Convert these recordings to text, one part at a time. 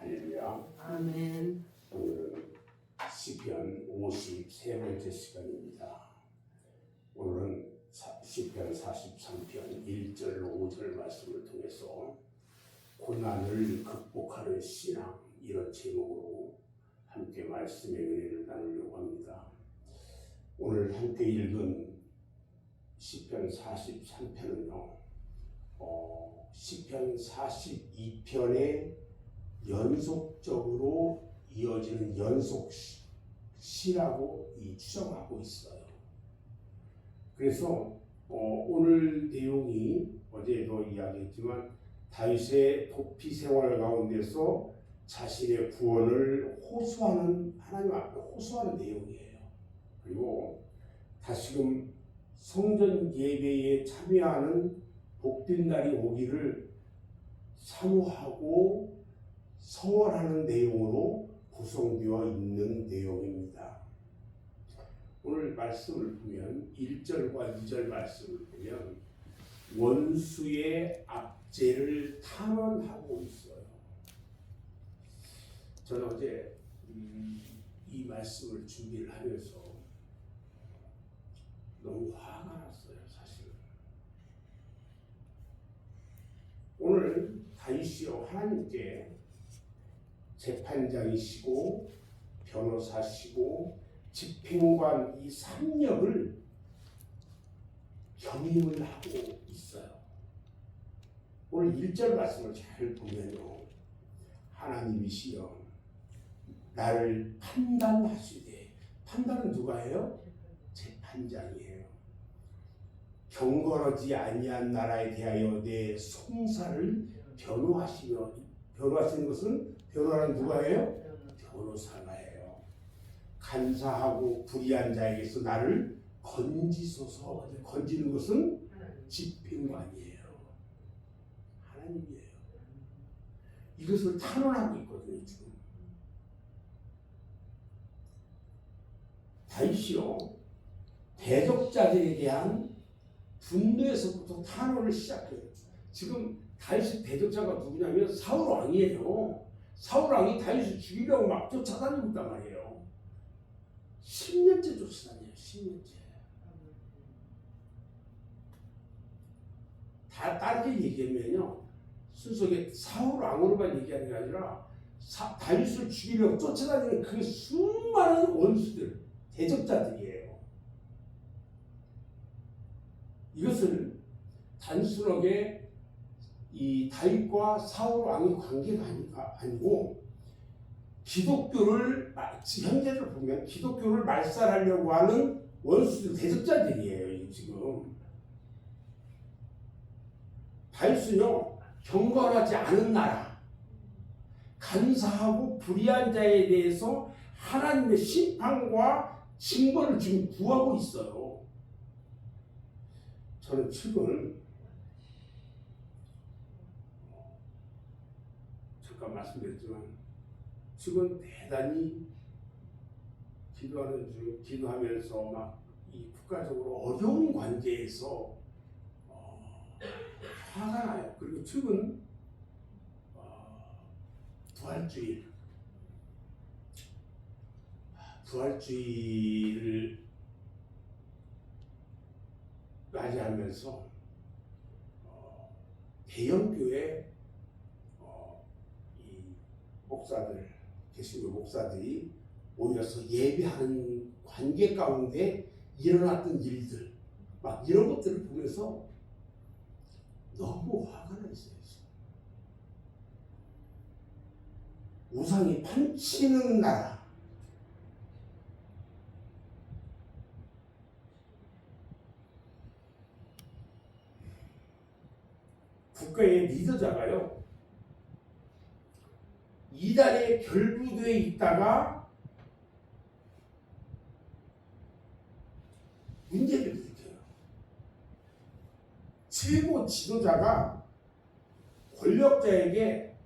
할렐루야. 아멘. 오늘은 시편 53번째 시간입니다. 오늘은 시편 43편 1절 5절 말씀을 통해서 고난을 극복하는 신앙, 이런 제목으로 함께 말씀의 은혜를 나누려고 합니다. 오늘 함께 읽은 시편 43편은요, 시편 42편의 연속적으로 이어지는 연속시라고 추정하고 있어요. 그래서 오늘 내용이 어제도 이야기했지만 다윗의 도피 생활 가운데서 자신의 구원을 호소하는, 하나님 앞에 호소하는 내용이에요. 그리고 다시금 성전 예배에 참여하는 복된 날이 오기를 사모하고 서원하는 내용으로 구성되어 있는 내용입니다. 오늘 말씀을 보면 1절과 2절 말씀을 보면 원수의 압제를 탄원하고 있어요. 저는 어제 이 말씀을 준비를 하면서 너무 화가 났어요, 사실은. 오늘 다윗이요, 하나님께 재판장이시고 변호사시고 집행관 이 3역을 겸임을 하고 있어요. 오늘 1절 말씀을 잘 보면요, 하나님이시여 나를 판단하시되, 판단은 누가 해요? 재판장이에요. 경건하지 아니한 나라에 대하여 내 송사를 변호하시며, 변호하시는 것은, 변호하는 누가 해요? 변호사가 해요. 간사하고 불의한 자에게서 나를 건지소서. 건지는 것은 집행관이에요. 하나님이에요. 이것을 탄원하고 있거든요, 지금. 다윗이요, 대적자들에 대한 분노에서부터 탄원을 시작해요. 지금 다윗의 대적자가 누구냐면 사울 왕이에요. 사울 왕이 다윗을 죽이려고 막 쫓아다니고 있단 말이에요. 10년째 쫓아다녀요. 10년째. 다 다르게 얘기하면요, 순수하게 사울 왕으로만 얘기하는 게 아니라 다윗을 죽이려고 쫓아다니는 그 수많은 원수들, 대적자들이에요. 이것을 단순하게 이 다윗과 사울 왕의 관계가 아니고, 기독교를, 현재를 보면 기독교를 말살하려고 하는 원수들, 대적자들이에요. 지금 다윗은요, 경건하지 않은 나라, 간사하고 불의한 자에 대해서 하나님의 심판과 징벌을 지금 구하고 있어요. 저는 최근 잠깐 말씀드렸지만, 지금 대단히 기도하면서 막 이 국가적으로 어려운 관계에서 화가 나요. 그리고 최근 부활주의를 맞이하면서 대형교회 이 목사들, 개신교 목사들이 모여서 예배하는 관계 가운데 일어났던 일들, 막 이런 것들을 보면서 너무 화가 나 있어요. 우상이 판치는 나라, 국가의 리더자가요, 이단에 결부되어 있다가 문제를 일으켜요. 최고 지도자가 권력자에게,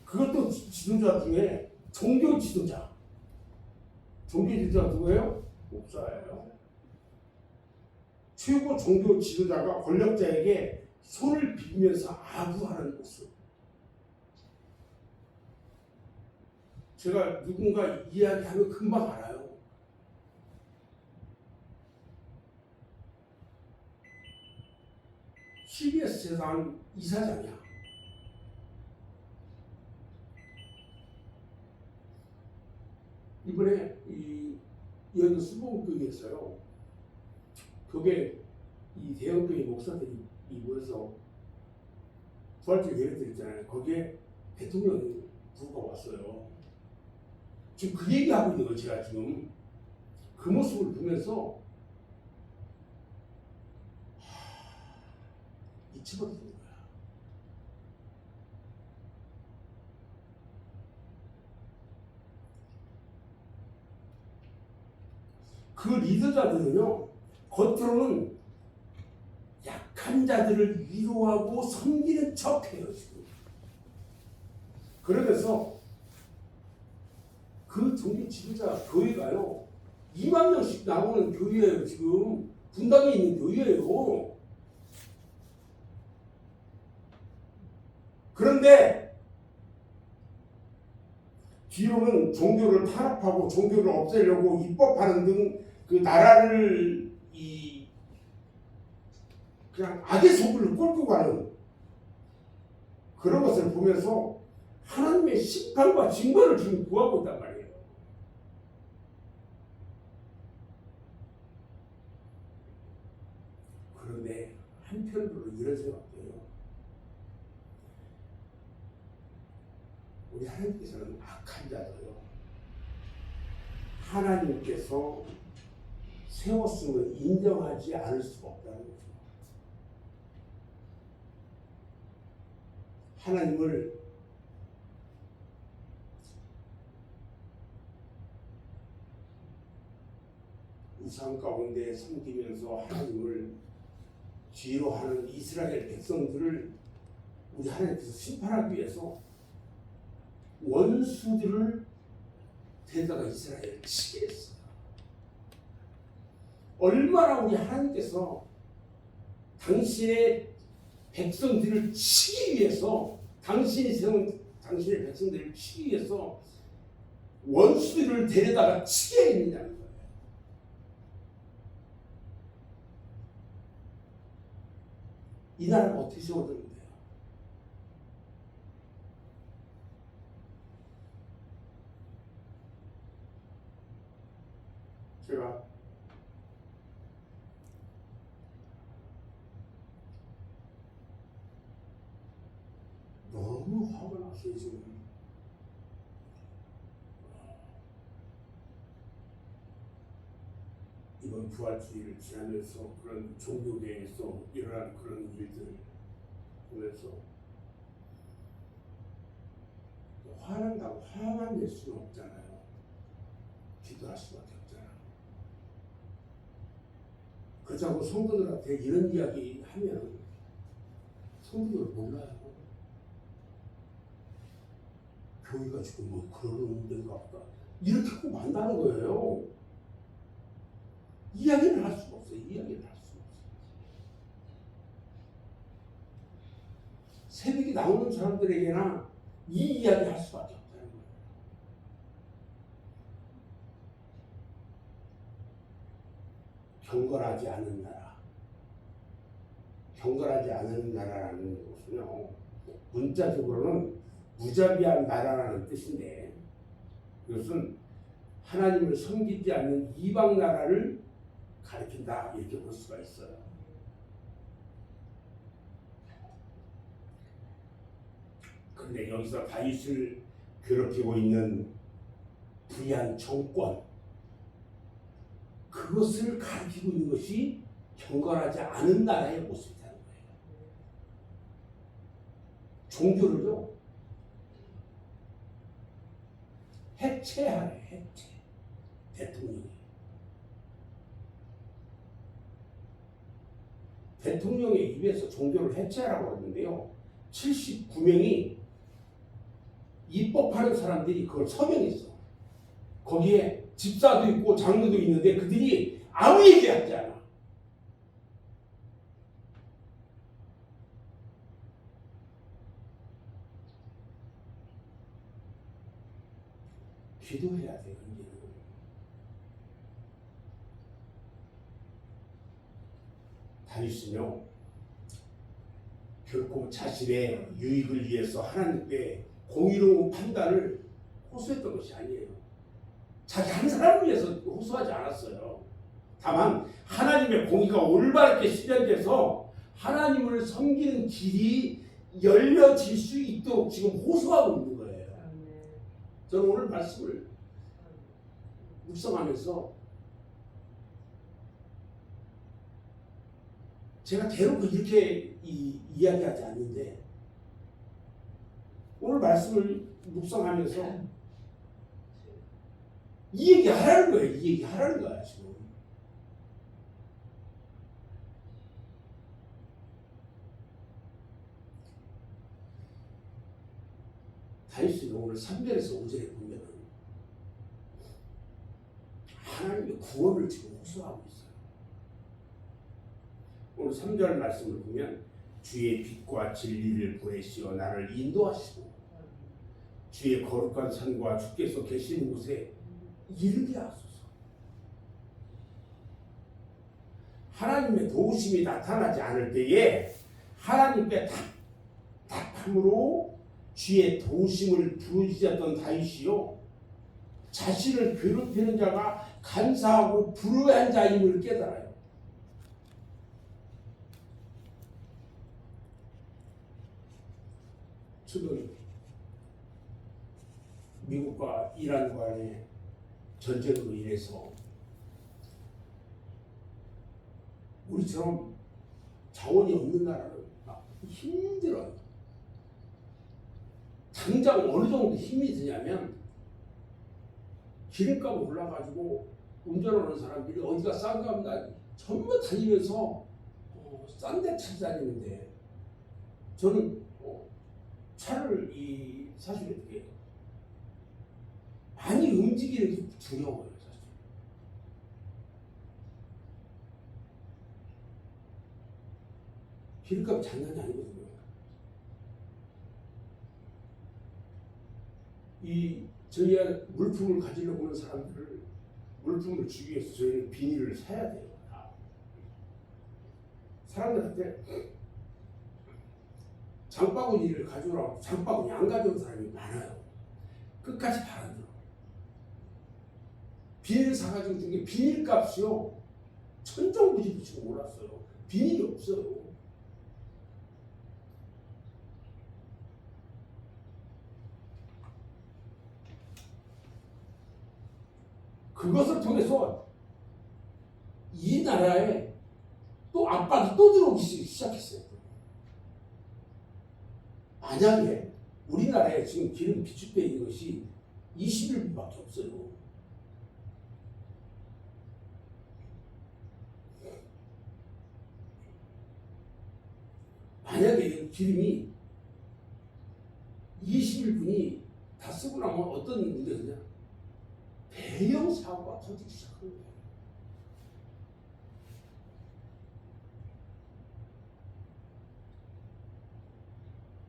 그것도 지도자 중에 종교 지도자 누구예요? 목사예요. 최고 종교 지도자가 권력자에게 손을 빌면서 아부하는 모습, 제가 누군가 이야기하면 금방 알아요. CBS 재단 이사장이야. 이번에 이 여기 수봉교회에서요. 그게 이 대형교회 목사들이 모여서 부활절 예배 드렸잖아요. 거기에 대통령 부부가 왔어요. 지금 그 얘기하고 있는 거예요. 제가 지금 그 모습을 보면서 미쳐버리는 거야. 그 리더자들은요, 겉으로는 약한 자들을 위로하고 섬기는 척해요, 지금. 그러면서 그 종교 지도자 교회가요, 2만 명씩 나오는 교회예요, 지금. 분당에 있는 교회예요. 그런데 뒤로는 종교를 탄압하고 종교를 없애려고 입법하는 등 그 나라를 그냥 악의 소굴로 끌고 가는 그런 것을 보면서 하나님의 심판과 징벌을 지금 구하고 있단 말이에요. 그런데 한편으로 이런 생각도 해요. 우리 하나님께서는 악한 자도요, 하나님께서 세웠음을 인정하지 않을 수가 없다는 거죠. 하나님을 우상 가운데 섬기면서 하나님을 뒤로하는 이스라엘 백성들을 우리 하나님께서 심판하기 위해서 원수들을 데려다가 이스라엘을 치게 했어요. 얼마나 우리 하나님께서 당신의 백성들을 치기 위해서, 당신이 세운 당신의 백성들을 치기 위해서 원수들을 데려다가 치게 했느냐는 거예요. 이 나라가 어떻게 세워졌는데요? 제가 너무 화가 났어요, 지금. 이번 부활주의를 지나면서 그런 종교계에서 일어난 그런 일들 보면서 화난다고 화만 낼 수는 없잖아요. 기도할 수밖에 없잖아요. 그렇다고 성도들한테 이런 이야기 하면 성도들 몰라요. 교회가 지금 뭐 그러는 데인가 보다, 이렇게 꼭 만나는 거예요. 이야기를 할 수가 없어요. 이야기를 할 수가 없어요. 새벽에 나오는 사람들에게나 이 이야기 할 수밖에 없다는 거예요. 경건하지 않은 나라. 경건하지 않은 나라라는 것은요, 문자적으로는 무자비한 나라라는 뜻인데, 이것은 하나님을 섬기지 않는 이방 나라를 가리킨다, 이렇게 볼 수가 있어요. 그런데 여기서 다윗을 괴롭히고 있는 불의한 정권, 그것을 가리키고 있는 것이 경건하지 않은 나라의 모습이라는 거예요. 종교를요, 해체하래, 해체. 대통령의 입에서 종교를 해체하라고 했는데요, 79명이 입법하는 사람들이 그걸 서명했어. 거기에 집사도 있고 장로도 있는데 그들이 아무 얘기하지 않아. 기도해야 돼요. 이제는. 다윗은요 결코 자신의 유익을 위해서 하나님께 공의로운 판단을 호소했던 것이 아니에요. 자기 한 사람을 위해서 호소하지 않았어요. 다만 하나님의 공의가 올바르게 실현돼서 하나님을 섬기는 길이 열려질 수 있도록 지금 호소하고 있는 거예요. 저는 오늘 말씀을 묵상하면서 제가 대놓고 이렇게 이야기하지 않는데 오늘 말씀을 묵상하면서 이 얘기 하라는 거예요. 이 얘기 하라는 거야 지금. 다윗이 오늘 3절에서 5절에 보면 하나님의 구원을 지금 호소하고 있어요. 오늘 3절 말씀을 보면 주의 빛과 진리를 보내시어 나를 인도하시고 주의 거룩한 산과 주께서 계시는 곳에 이르게 하소서. 하나님의 도우심이 나타나지 않을 때에 하나님께 답답함으로 주의 도우심을 부르짖었던 다윗이요 자신을 괴롭히는 자가 간사하고 불의한 자임을 깨달아요. 최근 미국과 이란 간의 전쟁으로 인해서 우리처럼 자원이 없는 나라는 힘들어요. 당장 어느 정도 힘이 드냐면 기름값 올라가지고 운전하는 사람들이 어디가 싼가 하면 전부 다니면서 싼 데 찾아다니는데 저는 차를 사실 이렇게 많이 움직이는 게 두려워요. 사실. 기름값 장난이 아니거든요. 저희가 물품을 가지려고 오는 사람들을 물품을 주기 위해서 저희는 비닐을 사야 돼요. 사람들한테 장바구니를 가져오라고 장바구니 안 가져온 사람이 많아요. 끝까지 바란다. 비닐 사가지고 준 게 비닐 값이요 천정부지 지금 올랐어요. 비닐이 없어요. 그것을 통해서 이 나라에 또 압박이 또 들어오기 시작했어요. 만약에 우리나라에 지금 기름 비축되어 있는 것이 21분밖에 없어요. 만약에 기름이 21분이 다 쓰고 나면 어떤 문제냐? 대형 사고가 터지기 시작한 거예요.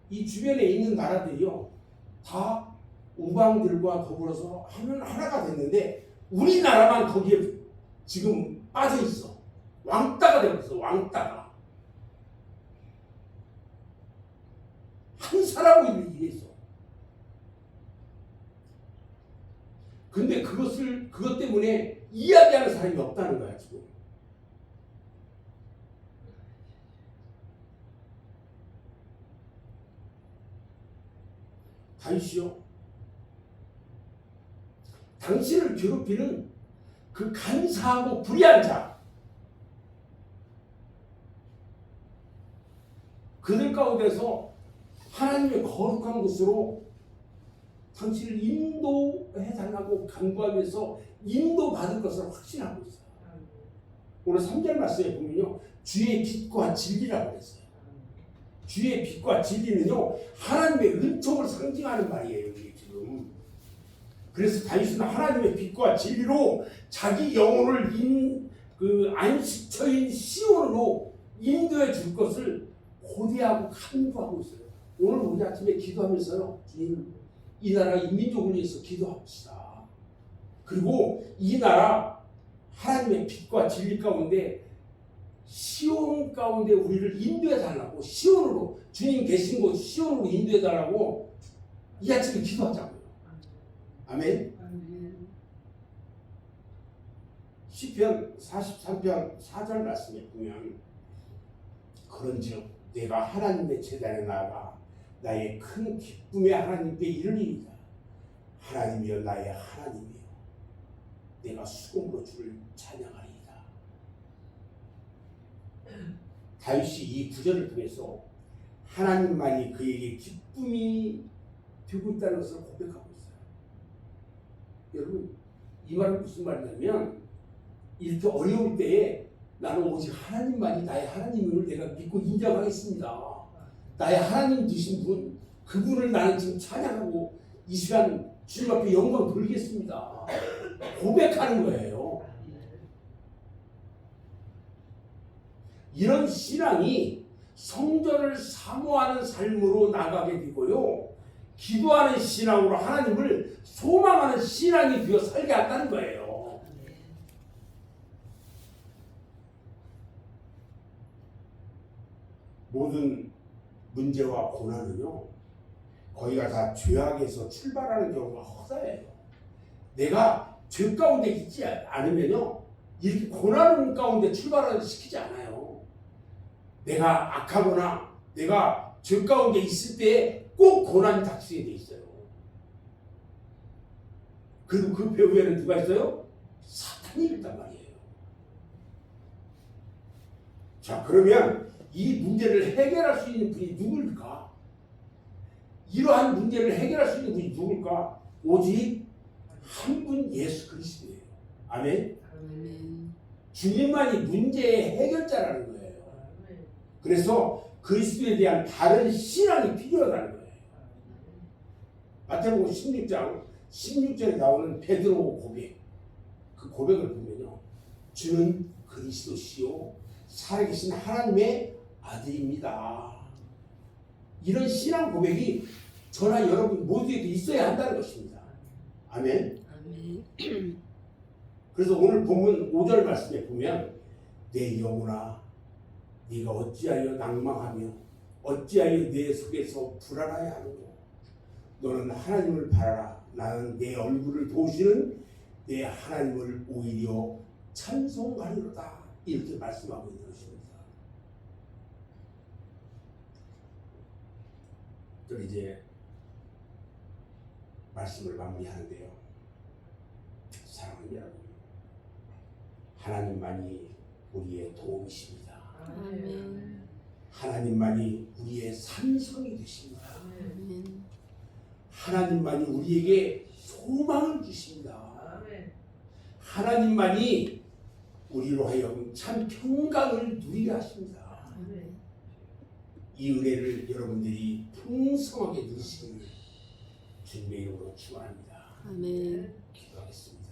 이 주변에 있는 나라들이요 다 우방들과 더불어서 하나가 됐는데 우리나라만 거기에 지금 빠져 있어. 왕따가 되고 있어. 왕따가 한 사람을 위해서. 근데 그것 때문에 이야기하는 사람이 없다는 거야 지금. 다윗이요 당신을 괴롭히는 그 간사하고 불의한 자 그들 가운데서 하나님의 거룩한 곳으로 당신을 인도해달라고 간구하면서 인도받을 것을 확신하고 있어요. 오늘 3절 말씀에 보면요 주의 빛과 진리라고 했어요. 주의 빛과 진리는요 하나님의 은총을 상징하는 말이에요. 이게 지금. 그래서 다윗은 하나님의 빛과 진리로 자기 영혼을 안식처인 시온으로 인도해 줄 것을 고대하고 간구하고 있어요. 오늘 우리 아침에 기도하면서요 주님 이 나라 이 민족을 위해서 기도합시다. 그리고 이 나라 하나님의 빛과 진리 가운데 시온 가운데 우리를 인도해 달라고, 시온으로, 주님 계신 곳 시온으로 인도해 달라고 이 아침에 기도하자고요. 아멘. 시편 43편 4절 말씀에 보면 그런즉 내가 하나님의 제단에 나아가 나의 큰 기쁨의 하나님께 이르리이다. 하나님이여 나의 하나님이여 내가 수금으로 주를 찬양하리이다. 다윗이 이 구절을 통해서 하나님만이 그에게 기쁨이 되고 있다는 것을 고백하고 있어요. 여러분, 이 말은 무슨 말이냐면 이렇게 어려울 때에 나는 오직 하나님만이 나의 하나님을 내가 믿고 인정하겠습니다. 나의 하나님 되신 분, 그분을 나는 지금 찬양하고 이 시간 주님 앞에 영광 돌리겠습니다. 고백하는 거예요. 이런 신앙이 성전을 사모하는 삶으로 나가게 되고요. 기도하는 신앙으로 하나님을 소망하는 신앙이 되어 살게 한다는 거예요. 모든 문제와 고난은요, 거기가 다 죄악에서 출발하는 경우가 허다해요. 내가 죄 가운데 있지 않으면요, 이렇게 고난 가운데 출발하게 시키지 않아요. 내가 악하거나 내가 죄 가운데 있을 때 꼭 고난이 닥치게 돼 있어요. 그리고 그 배후에는 누가 있어요? 사탄이 있단 말이에요. 자, 그러면 이 문제를 해결할 수 있는 분이 누굴까? 이러한 문제를 해결할 수 있는 분이 누굴까? 오직 한 분 예수 그리스도예요. 아멘? 아멘. 주님만이 문제의 해결자라는 거예요. 그래서 그리스도에 대한 바른 신앙이 필요하다는 거예요. 마태복음 16장 16절에 나오는 베드로 고백, 그 고백을 보면요, 주는 그리스도시요 살아계신 하나님의 아들입니다. 이런 신앙 고백이 저나 여러분 모두에게 있어야 한다는 것입니다. 아멘. 아멘. 그래서 오늘 본문 5절 말씀에 보면 내 영혼아 네가 어찌하여 낭망하며 어찌하여 내 속에서 불안하여 하는고 너는 하나님을 바라라. 나는 내 얼굴을 보시는 내 하나님을 오히려 찬송하리로다. 이렇게 말씀하고 있는 것입니다. 저 이제 말씀을 마무리하는데요. 사랑하는 여러분, 하나님만이 우리의 도움이십니다. 아멘. 하나님만이 우리의 산성이 되십니다. 아멘. 하나님만이 우리에게 소망을 주십니다. 하나님만이 우리로 하여금 참 평강을 누리게 하십니다. 이 은혜를 여러분들이 풍성하게 누리시기를 주님의 이름으로 축원합니다. 아멘. 기도하겠습니다.